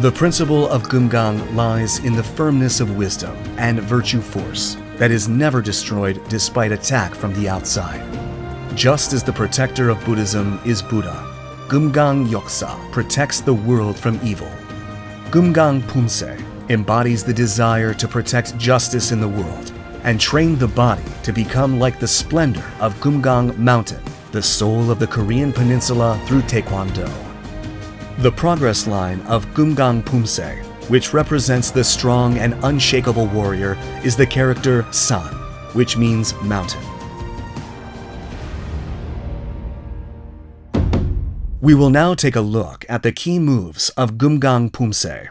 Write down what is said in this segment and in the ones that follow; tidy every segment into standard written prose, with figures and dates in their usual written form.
The principle of Kumgang lies in the firmness of wisdom and virtue force that is never destroyed despite attack from the outside. Just as the protector of Buddhism is Buddha, Kumgang Yoksa protects the world from evil. Kumgang Poomsae embodies the desire to protect justice in the world and train the body to become like the splendor of Kumgang Mountain, the soul of the Korean peninsula through Taekwondo. The progress line of Kumgang Poomsae, which represents the strong and unshakable warrior, is the character San, which means mountain. We will now take a look at the key moves of Kumgang Poomsae.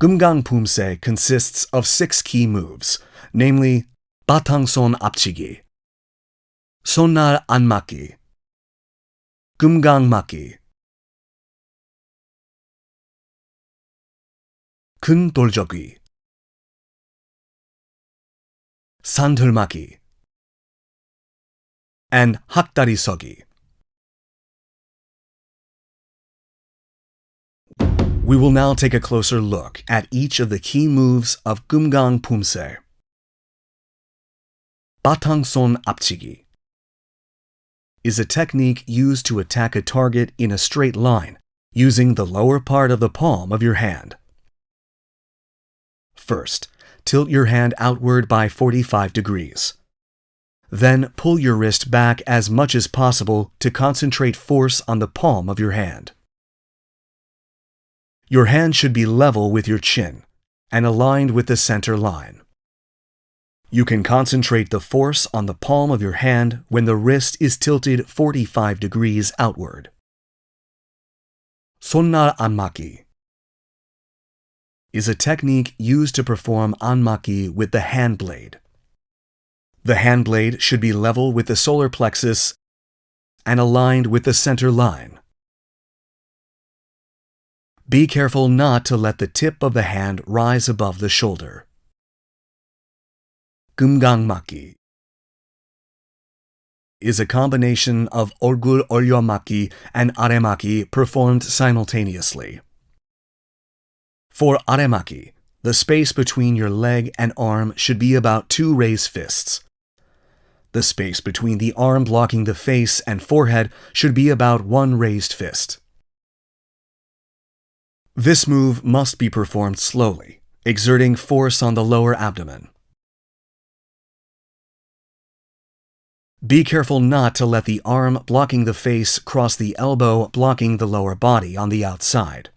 Kumgang Poomsae consists of 6 key moves, namely 바탕손 앞치기, 손날 안 맞기, 금강 맞기, 큰 돌적이, 산들맞기, and 학다리 서기. We will now take a closer look at each of the key moves of Kumgang Poomsae. 바탕손 앞치기 is a technique used to attack a target in a straight line using the lower part of the palm of your hand. First, tilt your hand outward by 45 degrees. Then pull your wrist back as much as possible to concentrate force on the palm of your hand. Your hand should be level with your chin and aligned with the center line. You can concentrate the force on the palm of your hand when the wrist is tilted 45 degrees outward. 손날 안 맞기 is a technique used to perform 안맞기 with the hand blade. The hand blade should be level with the solar plexus and aligned with the center line. Be careful not to let the tip of the hand rise above the shoulder. 금강 맞기 is a combination of 얼굴 올려 맞기 and 아래 맞기 performed simultaneously. For 아래 맞기, the space between your leg and arm should be about 2 raised fists. The space between the arm blocking the face and forehead should be about 1 raised fist. This move must be performed slowly, exerting force on the lower abdomen. Be careful not to let the arm blocking the face cross the elbow blocking the lower body on the outside.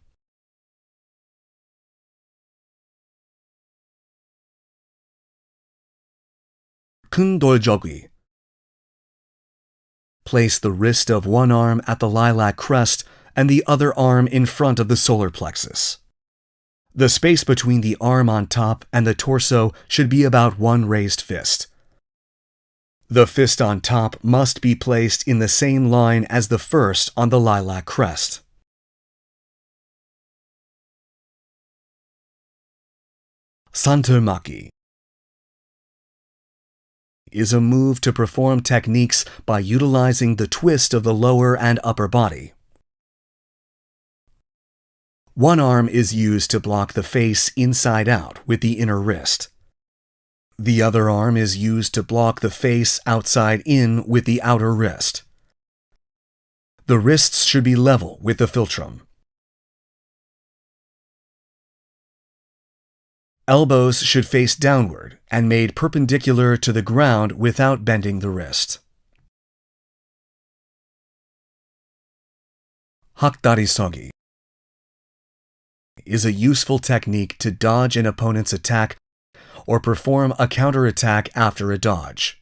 큰 돌적이. Place the wrist of one arm at the lilac crest and the other arm in front of the solar plexus. The space between the arm on top and the torso should be about one raised fist. The fist on top must be placed in the same line as the first on the lilac crest. Santermaki is a move to perform techniques by utilizing the twist of the lower and upper body. One arm is used to block the face inside out with the inner wrist. The other arm is used to block the face outside in with the outer wrist. The wrists should be level with the philtrum. Elbows should face downward and made perpendicular to the ground without bending the wrist. Hakdari-sogi is a useful technique to dodge an opponent's attack or perform a counterattack after a dodge.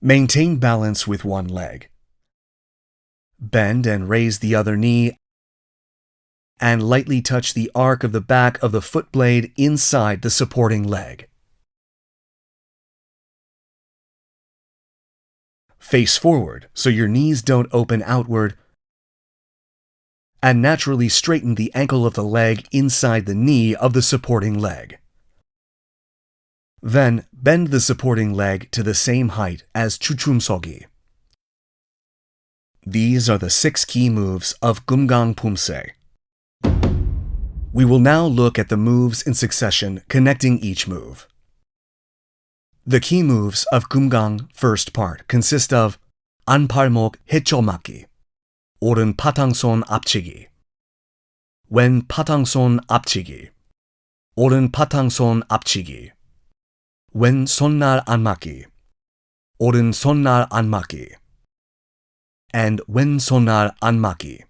Maintain balance with one leg. Bend and raise the other knee and lightly touch the arc of the back of the foot blade inside the supporting leg. Face forward so your knees don't open outward, and naturally straighten the ankle of the leg inside the knee of the supporting leg. Then bend the supporting leg to the same height as chuchumsogi. These are the 6 key moves of Kumgang Poomsae. We will now look at the moves in succession connecting each move. The key moves of Kumgang first part consist of 안팔목 해초막기, 오른 파탕손 앞치기, 왼 파탕손 앞치기, 오른 파탕손 앞치기, 왼 손날 안맞기, 오른 손날 안맞기, and 왼 손날 안맞기.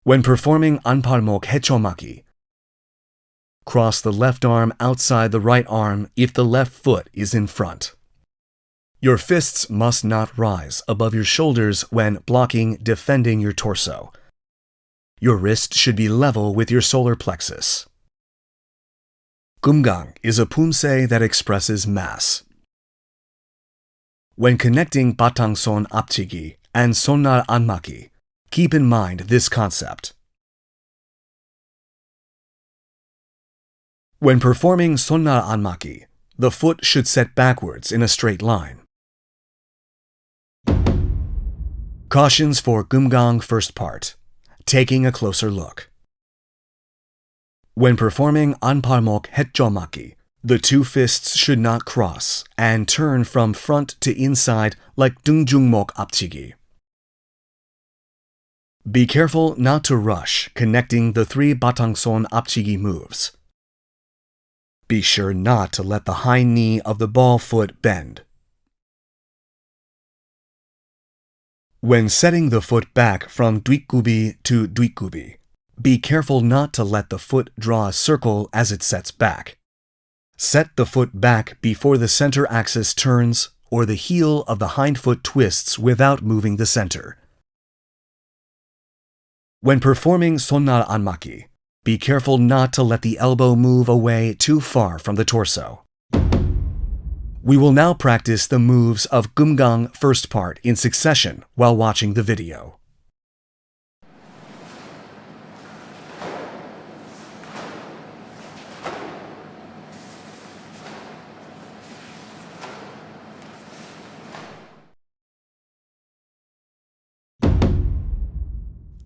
When performing 안팔목 해초막기, cross the left arm outside the right arm if the left foot is in front. Your fists must not rise above your shoulders when blocking, defending your torso. Your wrist should be level with your solar plexus. Kumgang is a poomsae that expresses mass. When connecting batangson apchigi and sonnar anmaki, keep in mind this concept. When performing sonnar anmaki, the foot should set backwards in a straight line. Cautions for Kumgang first part. Taking a closer look. When performing 안팔목 해초막기, the 2 fists should not cross and turn from front to inside like 등중목 앞치기. Be careful not to rush connecting the 3 batangson apchigi moves. Be sure not to let the high knee of the ball foot bend. When setting the foot back from 뒷굽이 to 뒷굽이, be careful not to let the foot draw a circle as it sets back. Set the foot back before the center axis turns or the heel of the hind foot twists without moving the center. When performing sonnar anmaki, be careful not to let the elbow move away too far from the torso. We will now practice the moves of Kumgang first part in succession while watching the video.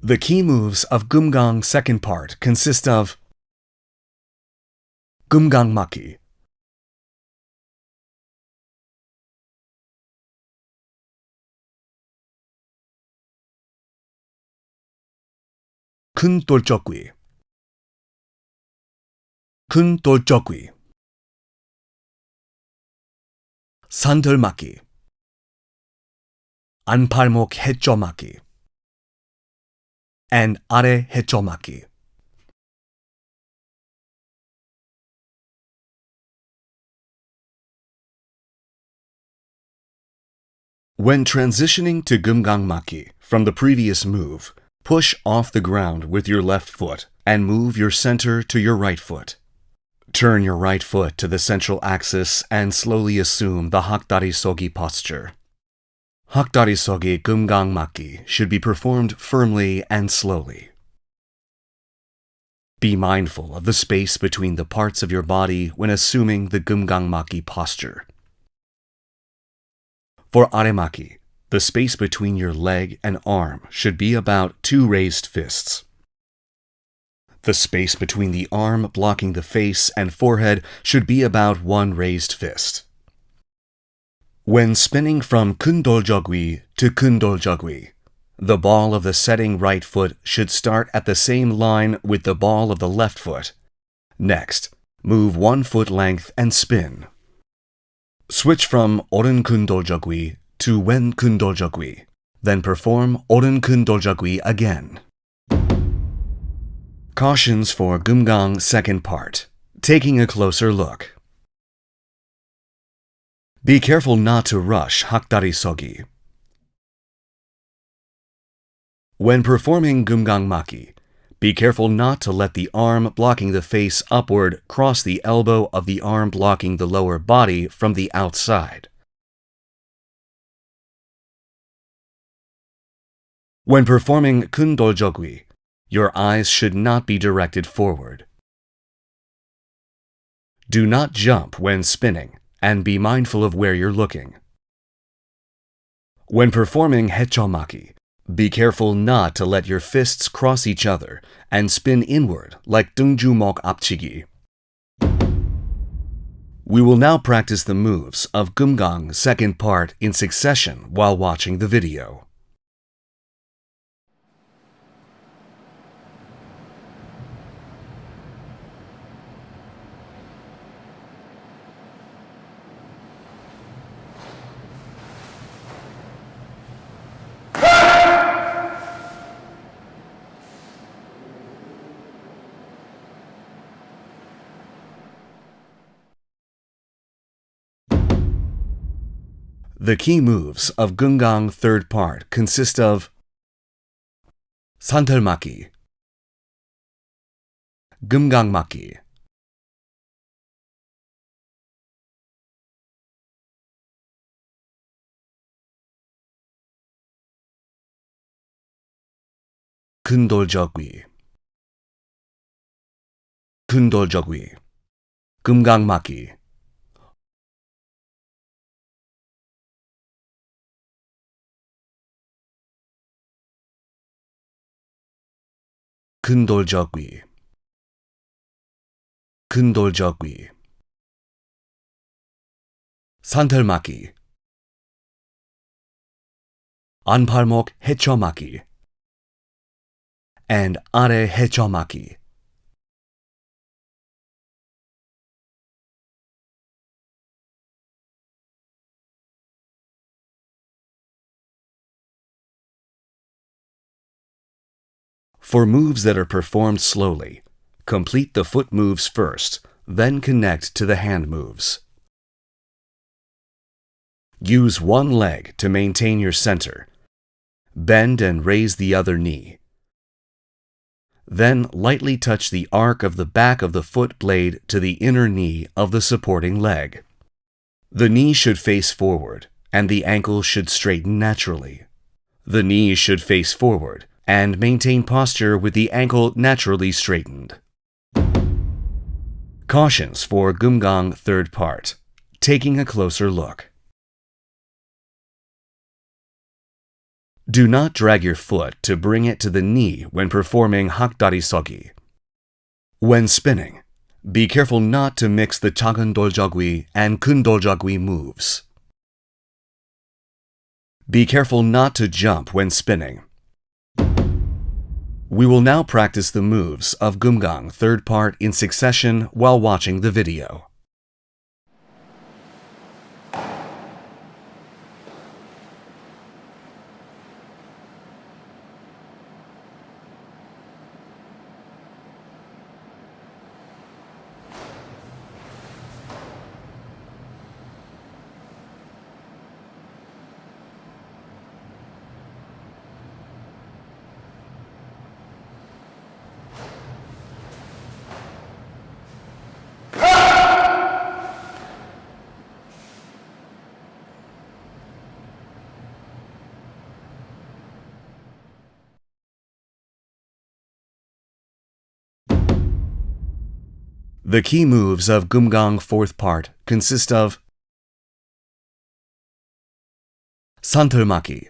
The key moves of Kumgang second part consist of Kumgang Maki, 큰 돌적귀, 큰 돌적귀, 산들맞기, 안팔목 해초맞기, and 아래 해초맞기. When transitioning to Kumgang Maki from the previous move, push off the ground with your left foot and move your center to your right foot. Turn your right foot to the central axis and slowly assume the Hakdari Sogi posture. Hakdari Sogi Kumgang Maki should be performed firmly and slowly. Be mindful of the space between the parts of your body when assuming the Kumgang Maki posture. For Aremaki, the space between your leg and arm should be about 2 raised fists. The space between the arm blocking the face and forehead should be about 1 raised fist. When spinning from Kundoljogwi to Kundoljogwi, the ball of the setting right foot should start at the same line with the ball of the left foot. Next, move 1 foot length and spin. Switch from Oren Kundoljogwi to Wen Kundoljogwi, then perform Oren Kundoljogwi again. Cautions for Kumgang second part. Taking a closer look. Be careful not to rush Hakdari Sogi. When performing Kumgang Maki, be careful not to let the arm blocking the face upward cross the elbow of the arm blocking the lower body from the outside. When performing Kundoljogwi, your eyes should not be directed forward. Do not jump when spinning, and be mindful of where you're looking. When performing Hechomaki, be careful not to let your fists cross each other and spin inward like Dungjumok Apchigi. We will now practice the moves of Kumgang second part in succession while watching the video. The key moves of Kumgang third part consist of Santelmaki, Kumgang Maki, Kundoljogwi, Kundoljogwi, Kumgang Maki, Kundoljogwi, Kundoljogwi, Santelmaki, Anpalmok Hechomaki, and Are Hechomaki. For moves that are performed slowly, complete the foot moves first, then connect to the hand moves. Use one leg to maintain your center. Bend and raise the other knee. Then lightly touch the arc of the back of the foot blade to the inner knee of the supporting leg. The knee should face forward, and the ankle should straighten naturally. The knee should face forward, and maintain posture with the ankle naturally straightened. Cautions for Kumgang third part. Taking a closer look. Do not drag your foot to bring it to the knee when performing Hakdari Sogi. When spinning, be careful not to mix the Chagundoljogwi and Kundoljogwi moves. Be careful not to jump when spinning. We will now practice the moves of Kumgang third part in succession while watching the video. The key moves of Kumgang fourth part consist of Santelmaki,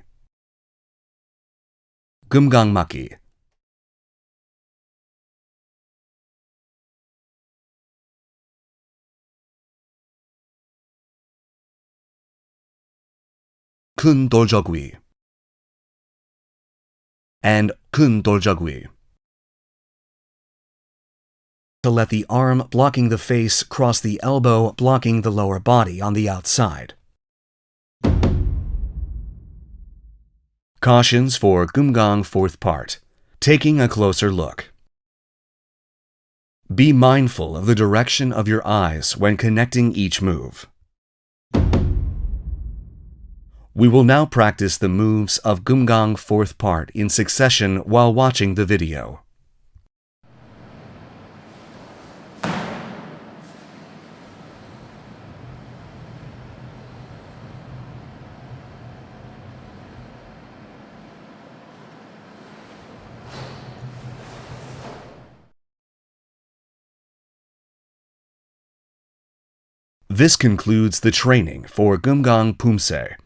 Kumgang-maki, Kun Doljogwi, and Kun Doljogwi. To let the arm blocking the face cross the elbow blocking the lower body on the outside. Cautions for Kumgang fourth part. Taking a closer look. Be mindful of the direction of your eyes when connecting each move. We will now practice the moves of Kumgang fourth part in succession while watching the video. This concludes the training for Kumgang Poomsae.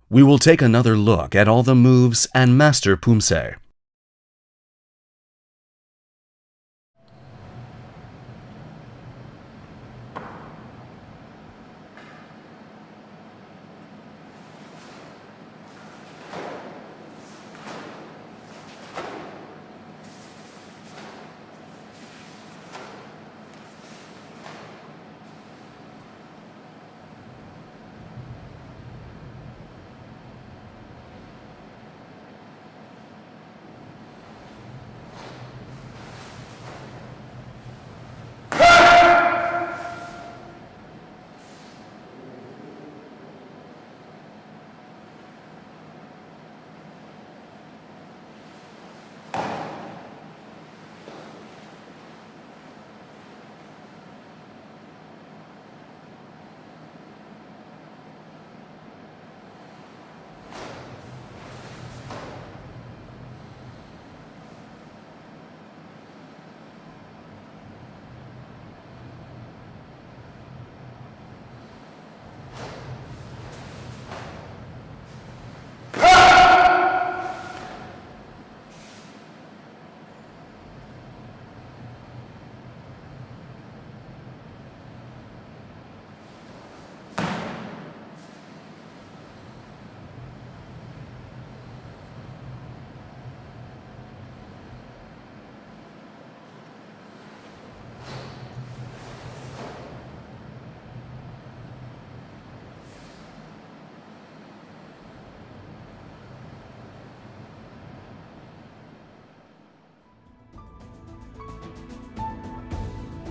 We will take another look at all the moves and master Poomsae.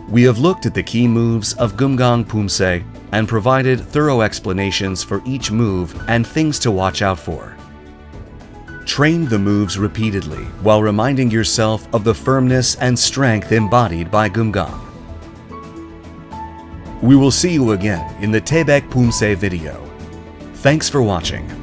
We have looked at the key moves of Kumgang Poomsae and provided thorough explanations for each move and things to watch out for. Train the moves repeatedly while reminding yourself of the firmness and strength embodied by Kumgang. We will see you again in the Taekwondo Poomsae video. Thanks for watching.